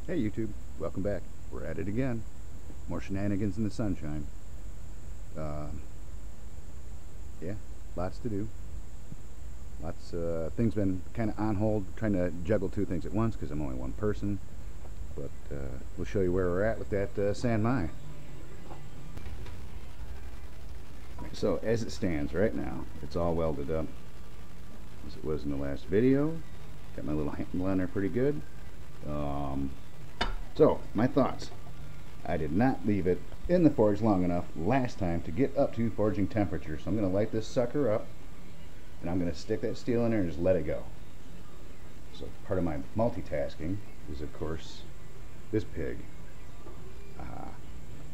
Hey YouTube, welcome back. We're at it again. More shenanigans in the sunshine. Yeah, lots to do. Lots things been kind of on hold, trying to juggle two things at once because I'm only one person. But we'll show you where we're at with that San Mai. So as it stands right now, it's all welded up as it was in the last video. Got my little handle on there pretty good. So my thoughts. I did not leave it in the forge long enough last time to get up to forging temperature. So I'm going to light this sucker up and I'm going to stick that steel in there and just let it go. So part of my multitasking is of course this pig.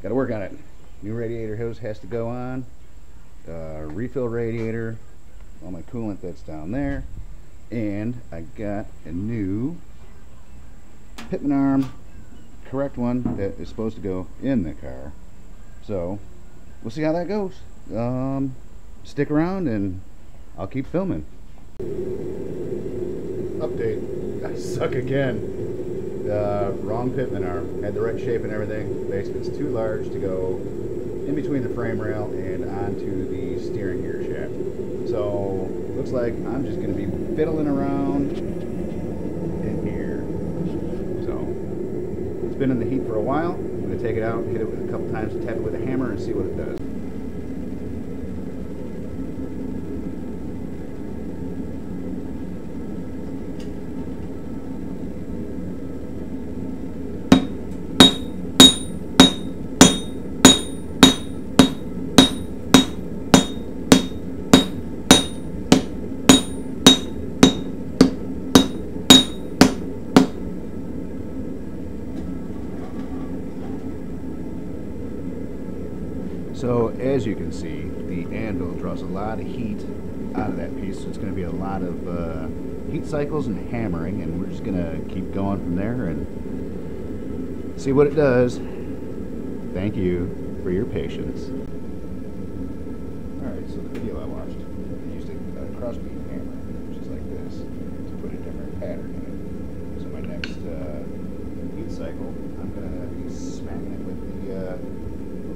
Got to work on it. New radiator hose has to go on. Refill radiator. All my coolant that's down there. And I got a new pitman arm, correct one that is supposed to go in the car. So we'll see how that goes. Stick around and I'll keep filming. Update. I suck again. Wrong pitman arm. Had the right shape and everything. Basically it's too large to go in between the frame rail and onto the steering gear shaft. So looks like I'm just going to be fiddling around in here. So it's been in the heat for a while. I'm going to take it out, hit it with a couple times, tap it with a hammer and see what it does. So as you can see, the anvil draws a lot of heat out of that piece, so it's going to be a lot of heat cycles and hammering, and we're just going to keep going from there and see what it does. Thank you for your patience. Alright, so the video I watched, I used a crossbeam hammer, which is like this, to put a different pattern in it. So my next heat cycle, I'm going to be smacking it with the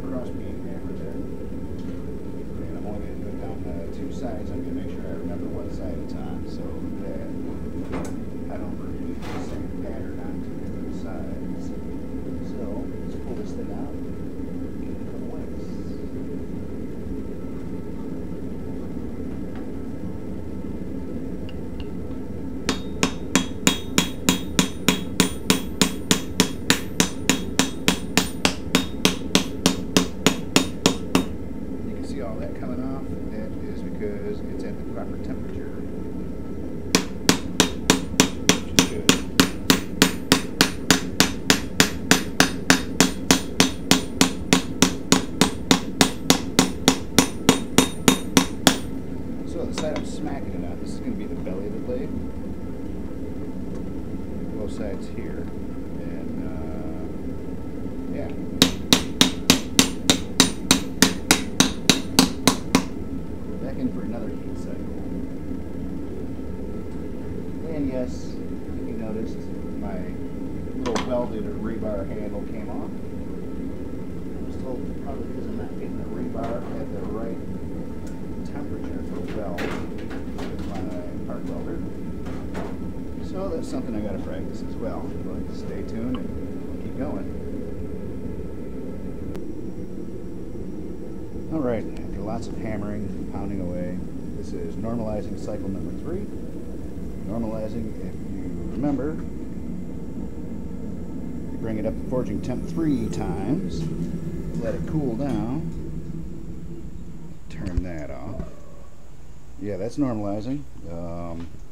crossbeam hammer there. And I'm only going to do it down two sides. I'm going to make sure I remember what side it's on so that I don't repeat the same pattern on two different sides. So let's pull this thing out and get it from the ways. All that coming off, that is because it's at the proper temperature, which is good. So the side I'm smacking it on, this is going to be the belly of the blade. Both sides here, and yeah. In for another heat cycle. And yes, if you noticed, my little welded rebar handle came off. I was told probably because I'm not getting the rebar at the right temperature for weld with my arc welder. So that's something I got to practice as well. But stay tuned and we'll keep going. Alright, after lots of hammering and pounding away, this is normalizing cycle number 3. Normalizing, if you remember, you bring it up to forging temp 3 times, let it cool down, turn that off. Yeah, that's normalizing.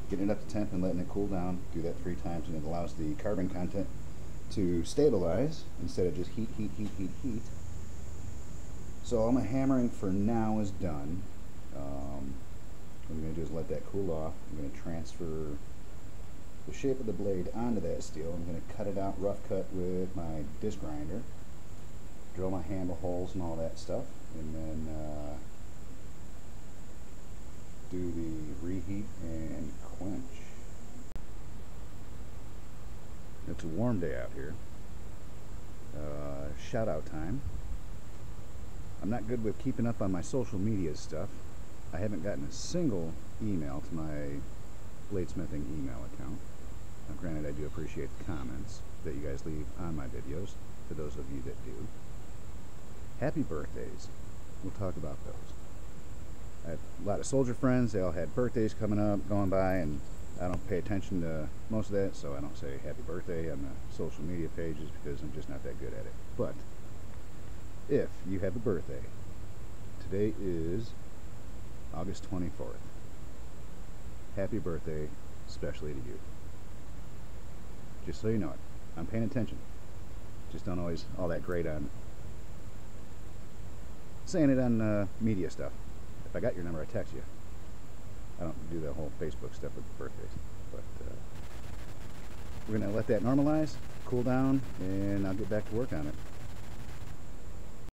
Getting it up to temp and letting it cool down, do that 3 times, and it allows the carbon content to stabilize instead of just heat, heat, heat, heat, heat. So all my hammering for now is done. What I'm going to do is let that cool off. I'm going to transfer the shape of the blade onto that steel. I'm going to cut it out rough cut with my disc grinder, drill my handle holes and all that stuff, and then do the reheat and quench. It's a warm day out here. Shout out time. I'm not good with keeping up on my social media stuff. I haven't gotten a single email to my bladesmithing email account. Now, granted, I do appreciate the comments that you guys leave on my videos, for those of you that do. Happy birthdays. We'll talk about those. I have a lot of soldier friends. They all had birthdays coming up, going by, and I don't pay attention to most of that, so I don't say happy birthday on the social media pages because I'm just not that good at it. But if you have a birthday, today is August 24th. Happy birthday, especially to you. Just so you know it. I'm paying attention. Just don't always all that great on saying it on media stuff. If I got your number, I text you. I don't do the whole Facebook stuff with birthdays. But we're going to let that normalize, cool down, and I'll get back to work on it.